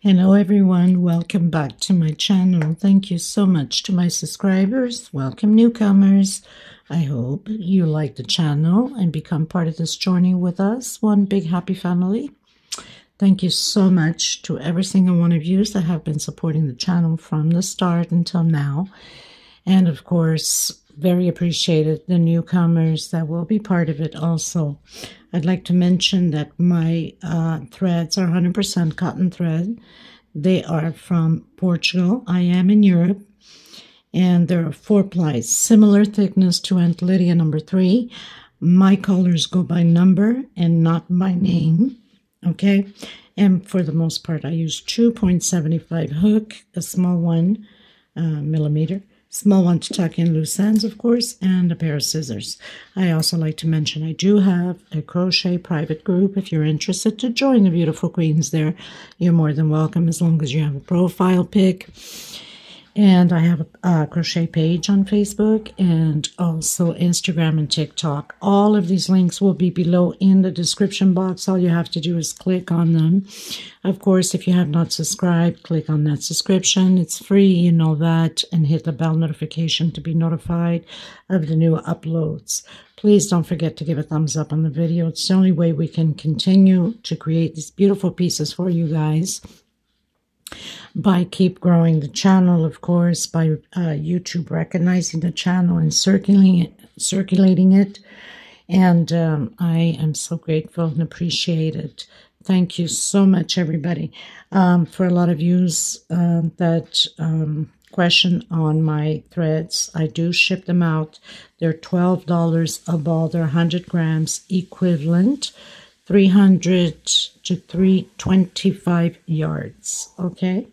Hello everyone, welcome back to my channel. Thank you so much to my subscribers. Welcome newcomers. I hope you like the channel and become part of this journey with us. One big happy family. Thank you so much to every single one of you that have been supporting the channel from the start until now. And of course, very appreciated the newcomers that will be part of it also. I'd like to mention that my threads are 100% cotton thread. They are from Portugal. I am in Europe. And there are 4 plies, similar thickness to Aunt Lydia number 3. My colors go by number and not by name. Okay. And for the most part, I use 2.75 hook, a small one millimeter. Small one to tuck in loose ends, of course, and a pair of scissors. I also like to mention I do have a crochet private group. If you're interested to join the beautiful queens there, you're more than welcome as long as you have a profile pic. And I have a crochet page on Facebook and also Instagram and TikTok. All of these links will be below in the description box. All you have to do is click on them. Of course, if you have not subscribed, click on that subscription. It's free, you know that, and hit the bell notification to be notified of the new uploads. Please don't forget to give a thumbs up on the video. It's the only way we can continue to create these beautiful pieces for you guys. By keep growing the channel, of course, by YouTube recognizing the channel and circulating it. And I am so grateful and appreciate it. Thank you so much, everybody. For a lot of you that question on my threads, I do ship them out. They're $12 a ball. They're 100 grams equivalent. 300 to 325 yards, okay?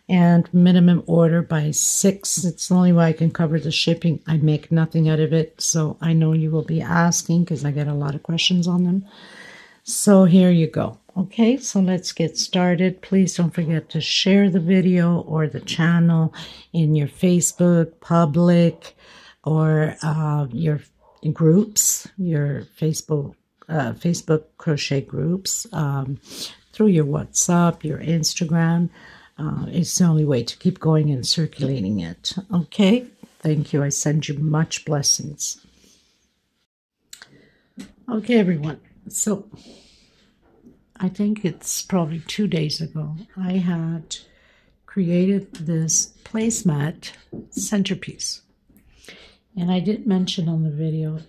And minimum order by 6. It's the only way I can cover the shipping. I make nothing out of it, so I know you will be asking because I get a lot of questions on them. So here you go. Okay, so let's get started. Please don't forget to share the video or the channel in your Facebook, public, or your groups, your Facebook crochet groups, through your WhatsApp, your Instagram. It's the only way to keep going and circulating it. Okay, thank you. I send you much blessings. Okay, everyone. So I think it's probably 2 days ago, I had created this placemat centerpiece. And I did mention on the video,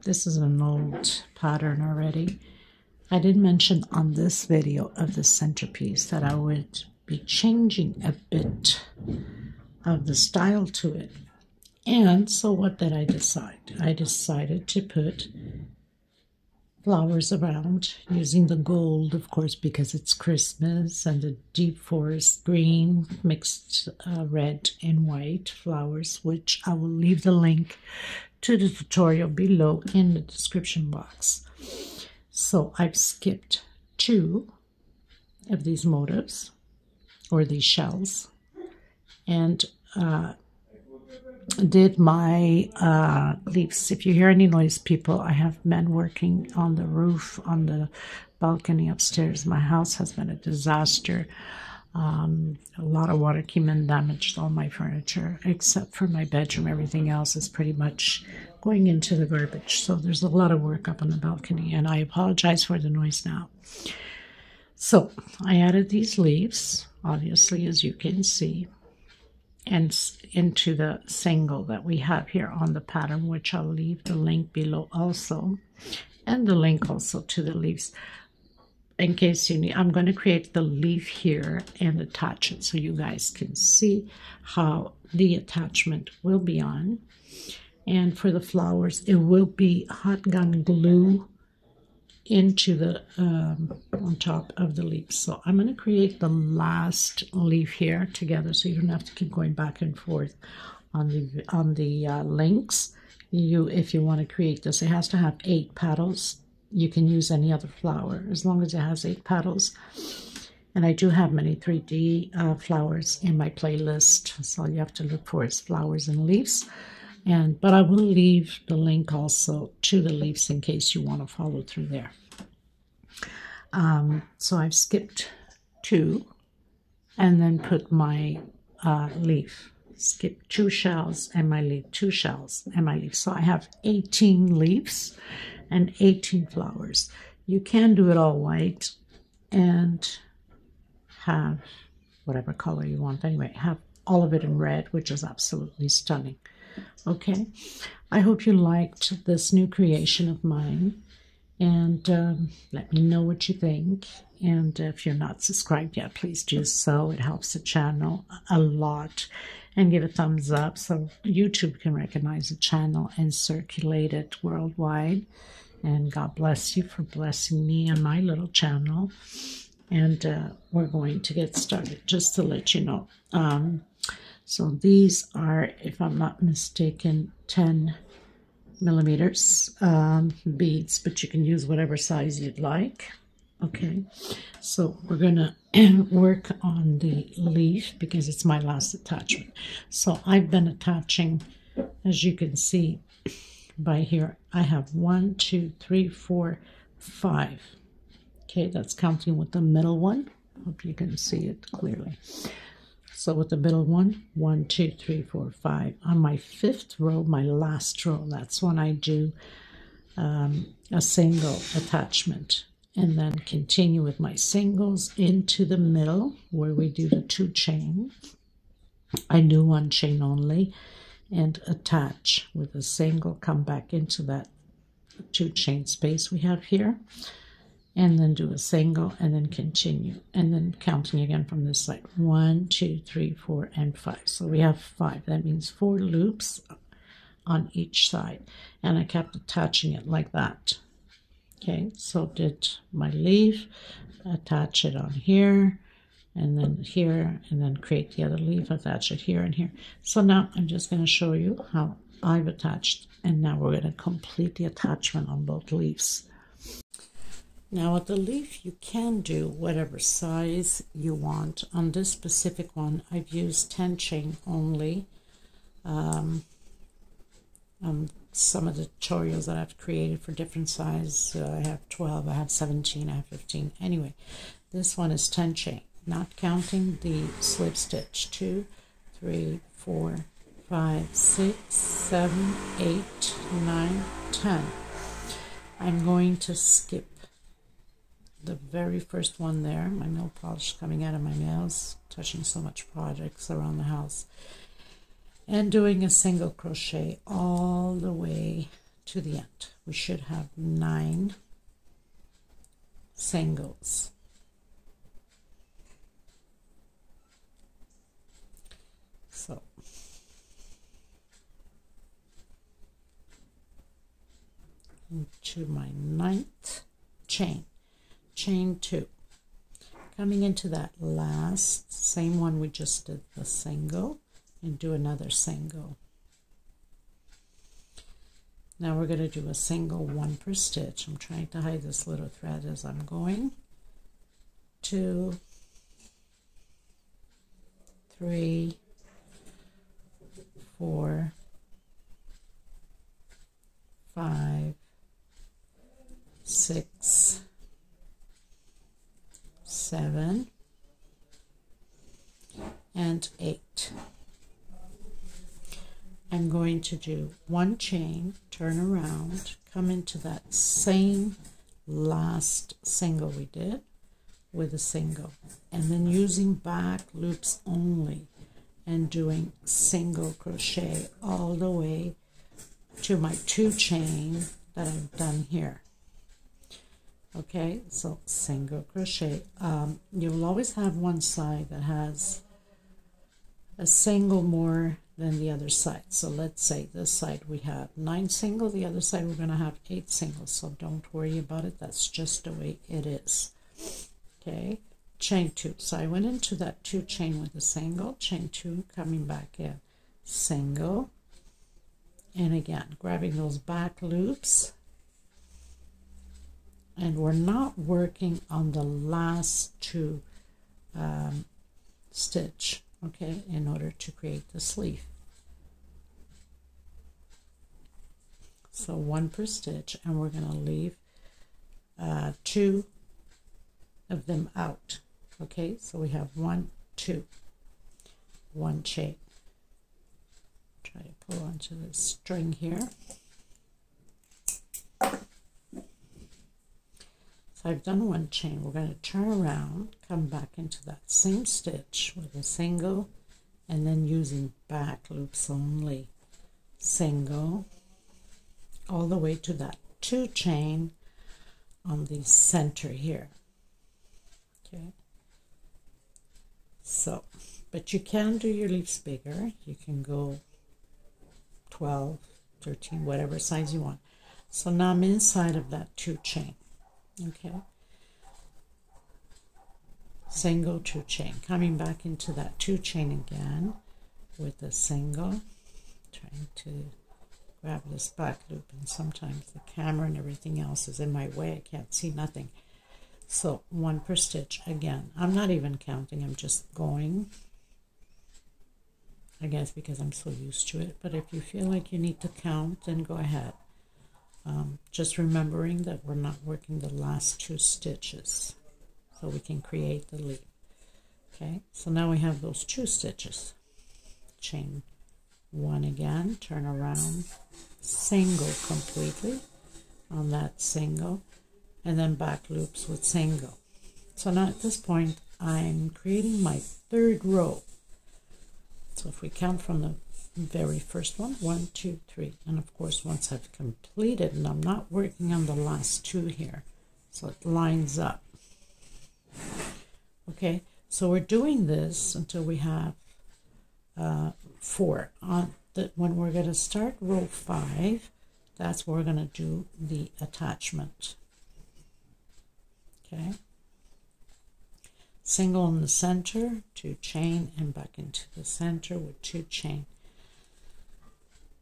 this is an old pattern already. I did mention on this video of the centerpiece that I would be changing a bit of the style to it. And so what did I decide? I decided to put flowers around using the gold, of course, because it's Christmas, and the deep forest green mixed red and white flowers, which I will leave the link to the tutorial below in the description box. So I've skipped 2 of these motifs or these shells and did my leaves. If you hear any noise, people, I have men working on the roof, on the balcony upstairs. My house has been a disaster. A lot of water came in, damaged all my furniture, except for my bedroom. Everything else is pretty much going into the garbage. So there's a lot of work up on the balcony, and I apologize for the noise now. So I added these leaves, obviously, as you can see, and into the single that we have here on the pattern, which I'll leave the link below also, and the link also to the leaves. In case you need, I'm going to create the leaf here and attach it so you guys can see how the attachment will be on. And for the flowers, it will be hot gun glue into the on top of the leaves. So I'm going to create the last leaf here together, so you don't have to keep going back and forth on the links. If you want to create this, it has to have 8 petals. You can use any other flower as long as it has 8 petals. And I do have many 3D flowers in my playlist, so all you have to look for is flowers and leaves. But I will leave the link also to the leaves in case you want to follow through there. So I've skipped 2 and then put my leaf. Skip 2 shells and my leaf, 2 shells and my leaf. So I have 18 leaves and 18 flowers. You can do it all white and have whatever color you want. Anyway, have all of it in red, which is absolutely stunning. Okay, I hope you liked this new creation of mine, and let me know what you think. And if you're not subscribed yet, please do so. It helps the channel a lot. And give a thumbs up so YouTube can recognize the channel and circulate it worldwide. And God bless you for blessing me and my little channel. And we're going to get started, just to let you know. So these are, if I'm not mistaken, 10 millimeters beads, but you can use whatever size you'd like. Okay, so we're gonna work on the leaf because it's my last attachment. So I've been attaching, as you can see by here, I have 1, 2, 3, 4, 5. Okay, that's counting with the middle one. Hope you can see it clearly. So with the middle one, 1, 2, 3, 4, 5. On my 5th row, my last row, that's when I do a single attachment. And then continue with my singles into the middle where we do the 2 chain. I do 1 chain only and attach with a single, come back into that 2 chain space we have here, and then do a single and then continue, and then counting again from this side. 1, 2, 3, 4, and 5. So we have 5. That means 4 loops on each side, and I kept attaching it like that. Okay, so did my leaf, attach it on here, and then here, and then create the other leaf, attach it here and here. So now I'm just going to show you how I've attached, and now we're going to complete the attachment on both leaves. Now with the leaf, you can do whatever size you want. On this specific one, I've used 10 chain only. Some of the tutorials that I've created for different sizes, I have 12, I have 17, I have 15. Anyway, this one is 10 chain, not counting the slip stitch. 2, 3, 4, 5, 6, 7, 8, 9, 10. I'm going to skip the very first one there. My nail polish coming out of my nails, touching so much projects around the house. And doing a single crochet all the way to the end. We should have 9 singles. So to my 9th chain, chain 2. Coming into that last, same one we just did the single, and do another single. Now we're going to do a single 1 per stitch. I'm trying to hide this little thread as I'm going. 2, 3, 4, 5, 6, 7, and 8. I'm going to do 1 chain, turn around, come into that same last single we did with a single, and then using back loops only and doing single crochet all the way to my 2 chain that I've done here. Okay, so single crochet. You'll always have one side that has a single more than the other side. So let's say this side we have 9 single, the other side we're going to have 8 singles. So don't worry about it. That's just the way it is. Okay, chain 2. So I went into that 2 chain with a single, chain 2, coming back in, single, and again grabbing those back loops. And we're not working on the last 2 stitch, okay, in order to create the sleeve. So 1 per stitch, and we're going to leave 2 of them out. Okay, so we have 1, 2, 1 chain. Try to pull onto this string here. So I've done 1 chain. We're going to turn around, come back into that same stitch with a single, and then using back loops only. Single, all the way to that 2 chain on the center here. Okay. So, but you can do your leaves bigger. You can go 12, 13, whatever size you want. So now I'm inside of that 2 chain. Okay. Single, 2 chain. Coming back into that 2 chain again with a single. Trying to grab this back loop, and sometimes the camera and everything else is in my way. I can't see nothing. So 1 per stitch again. I'm not even counting, I'm just going, I guess because I'm so used to it. But if you feel like you need to count, then go ahead. Just remembering that we're not working the last 2 stitches so we can create the leaf. Okay, so now we have those 2 stitches. Chain 1 again, turn around, single completely on that single, and then back loops with single. So now at this point I'm creating my 3rd row. So if we count from the very first one, 1, 2, 3, and of course once I've completed, and I'm not working on the last 2 here, so it lines up. Okay, so we're doing this until we have 4. When we're going to start row 5, that's where we're going to do the attachment. Okay, single in the center, 2 chain, and back into the center with 2 chain,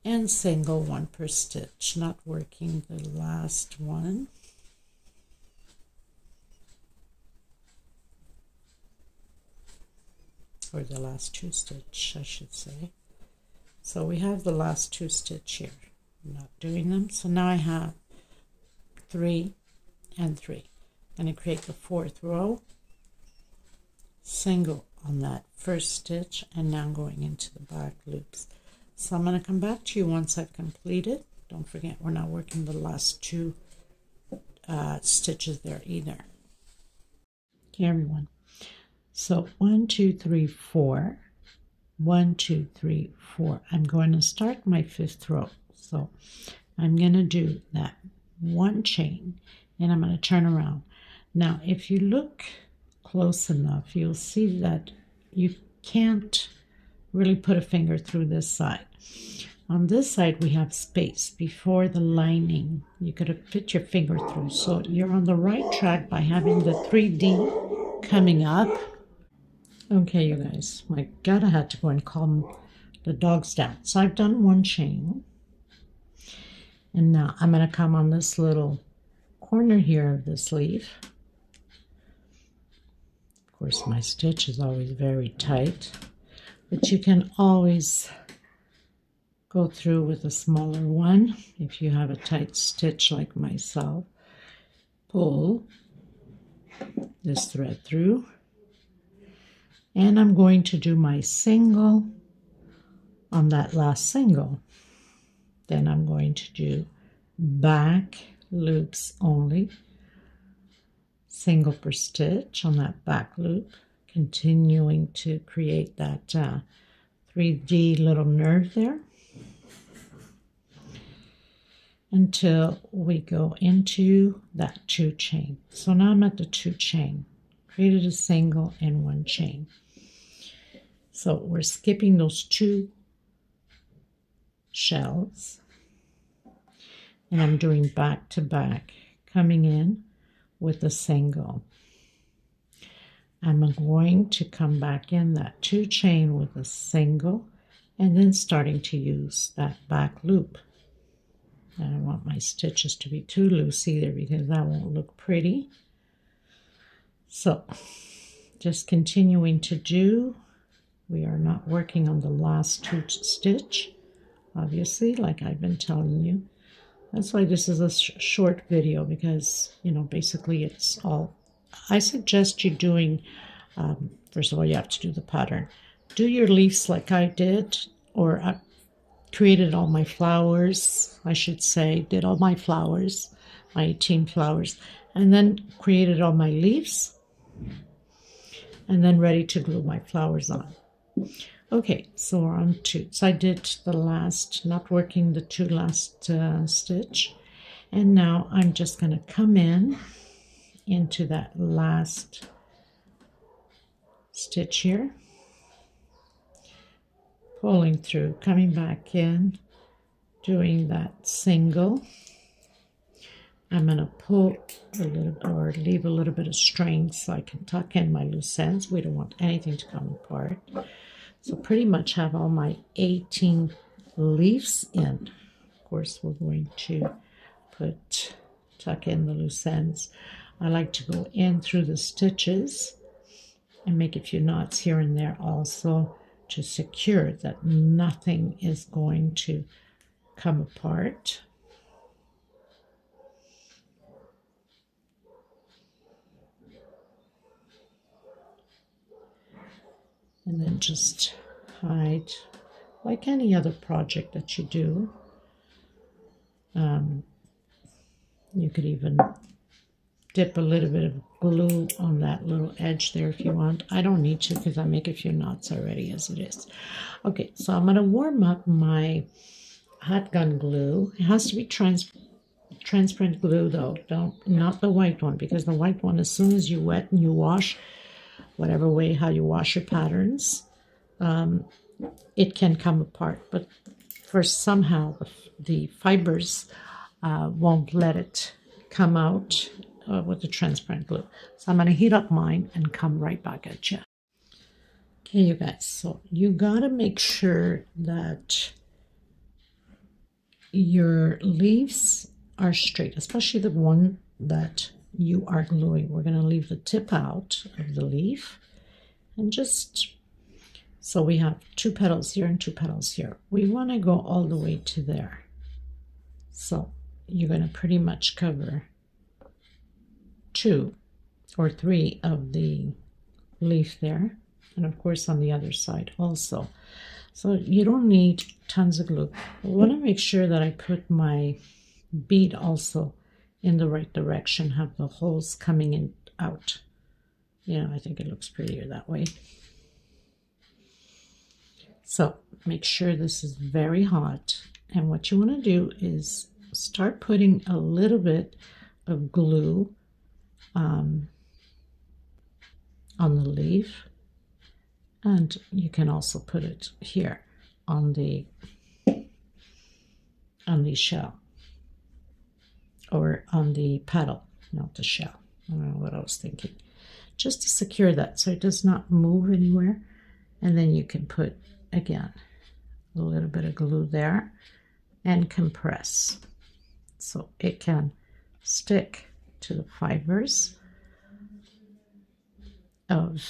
and single 1 per stitch, not working the last one. Or the last 2 stitch, I should say. So we have the last 2 stitch here. I'm not doing them. So now I have 3 and 3. I'm going to create the 4th row, single on that first stitch, and now I'm going into the back loops. So I'm going to come back to you once I've completed. Don't forget, we're not working the last 2 stitches there either. Okay, everyone. So 1, 2, 3, 4. 1, 2, 3, 4. I'm going to start my 5th row. So I'm going to do that 1 chain, and I'm going to turn around. Now, if you look close enough, you'll see that you can't really put a finger through this side. On this side, we have space before the lining. You could have put your finger through. So you're on the right track by having the 3D coming up. Okay, you guys, my God, I had to go and calm the dogs down. So I've done 1 chain. And now I'm going to come on this little corner here of this leaf. Of course, my stitch is always very tight, but you can always go through with a smaller one if you have a tight stitch like myself. Pull this thread through, and I'm going to do my single on that last single. Then I'm going to do back loops only, single per stitch on that back loop, continuing to create that 3D little nerve there until we go into that 2 chain. So now I'm at the 2 chain, created a single and 1 chain. So we're skipping those 2 shells, and I'm doing back to back, coming in with a single. I'm going to come back in that 2 chain with a single, and then starting to use that back loop. I don't want my stitches to be too loose either, because that won't look pretty. So just continuing to do. We are not working on the last 2 stitch, obviously, like I've been telling you. That's why this is a short video, because, you know, basically it's all, I suggest you doing First of all, you have to do the pattern. Do your leaves like I did, or I created all my flowers, I should say, did all my flowers, my 18 flowers, and then created all my leaves, and then ready to glue my flowers on. Okay, so we're on 2. So I did the last, not working the 2 last stitch, and now I'm just going to come in into that last stitch here, pulling through, coming back in, doing that single. I'm going to pull a little, or leave a little bit of string so I can tuck in my loose ends. We don't want anything to come apart. So pretty much have all my 18 leaves in. Of course, we're going to tuck in the loose ends. I like to go in through the stitches and make a few knots here and there also to secure that nothing is going to come apart. And then just hide like any other project that you do. You could even dip a little bit of glue on that little edge there if you want. I don't need to because I make a few knots already as it is. Okay, so I'm going to warm up my hot gun glue. It has to be transparent glue though, not the white one, because the white one, as soon as you wet and you wash, whatever way how you wash your patterns, it can come apart. But for somehow the fibers won't let it come out with the transparent glue. So I'm going to heat up mine and come right back at you. Okay, you guys, so you got to make sure that your leaves are straight, especially the one that you are gluing. We're going to leave the tip out of the leaf, and just so we have 2 petals here and 2 petals here. We want to go all the way to there. So you're going to pretty much cover 2 or 3 of the leaf there, and of course on the other side also. So you don't need tons of glue. I want to make sure that I put my bead also in the right direction, have the holes coming in out. You know, I think it looks prettier that way. So make sure this is very hot, and what you want to do is start putting a little bit of glue on the leaf, and you can also put it here on the shell, or on the petal, not the shell. I don't know what I was thinking. Just to secure that so it does not move anywhere. And then you can put, again, a little bit of glue there and compress so it can stick to the fibers of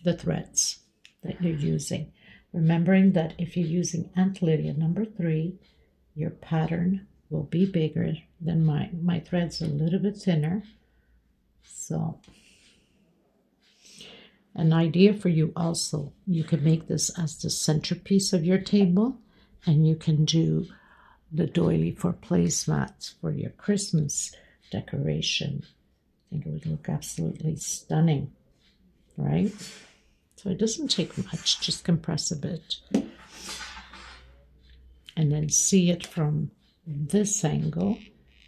the threads that you're using. Remembering that if you're using Aunt Lydia number 3, your pattern will be bigger than mine. My thread's a little bit thinner. So an idea for you also, you can make this as the centerpiece of your table, and you can do the doily for placemats for your Christmas decoration. I think it would look absolutely stunning, right? So it doesn't take much, just compress a bit. And then see it from this angle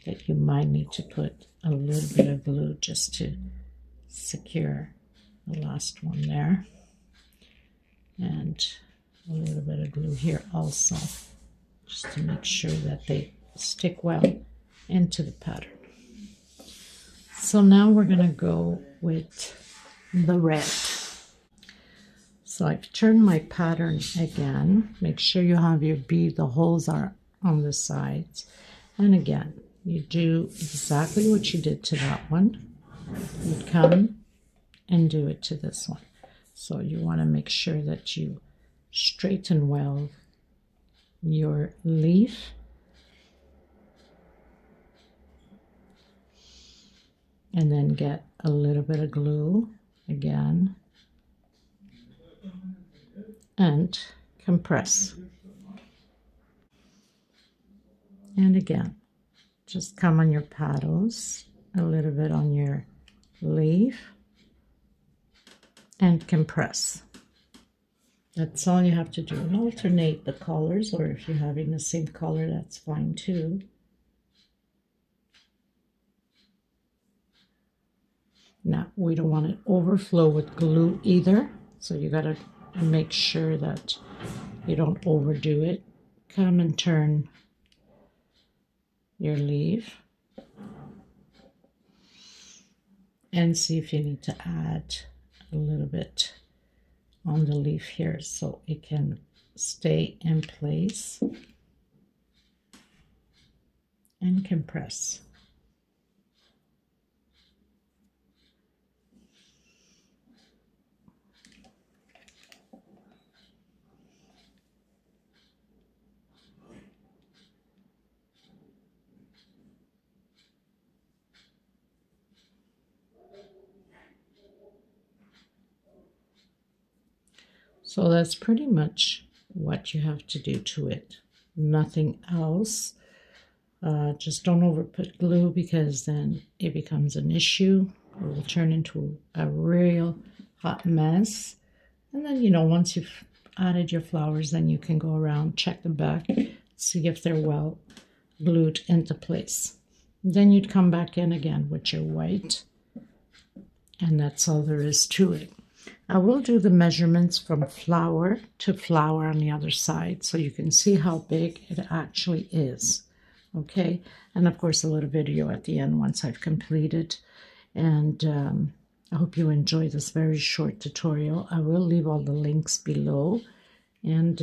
that you might need to put a little bit of glue just to secure the last one there. And a little bit of glue here also, just to make sure that they stick well into the pattern. So now we're going to go with the red. So I've turned my pattern again. Make sure you have your bead, the holes are on the sides. And again, you do exactly what you did to that one. You come and do it to this one. So you want to make sure that you straighten well your leaf. And then get a little bit of glue again and compress. And again, just come on your paddles, a little bit on your leaf, and compress. That's all you have to do. And alternate the colors, or if you're having the same color, that's fine too. Now, we don't want it overflow with glue either, so you got to make sure that you don't overdo it. Come and turn your leaf and see if you need to add a little bit on the leaf here so it can stay in place, and compress. So that's pretty much what you have to do to it. Nothing else. Just don't over put glue, because then it becomes an issue. It will turn into a real hot mess. And then, you know, once you've added your flowers, then you can go around, check the back, see if they're well glued into place. Then you'd come back in again with your white. And that's all there is to it. I will do the measurements from flower to flower on the other side so you can see how big it actually is. Okay, and of course a little video at the end once I've completed. And I hope you enjoy this very short tutorial. I will leave all the links below. And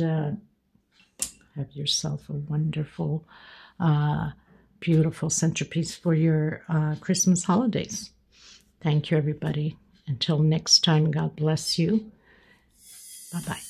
have yourself a wonderful, beautiful centerpiece for your Christmas holidays. Thank you, everybody. Until next time, God bless you. Bye-bye.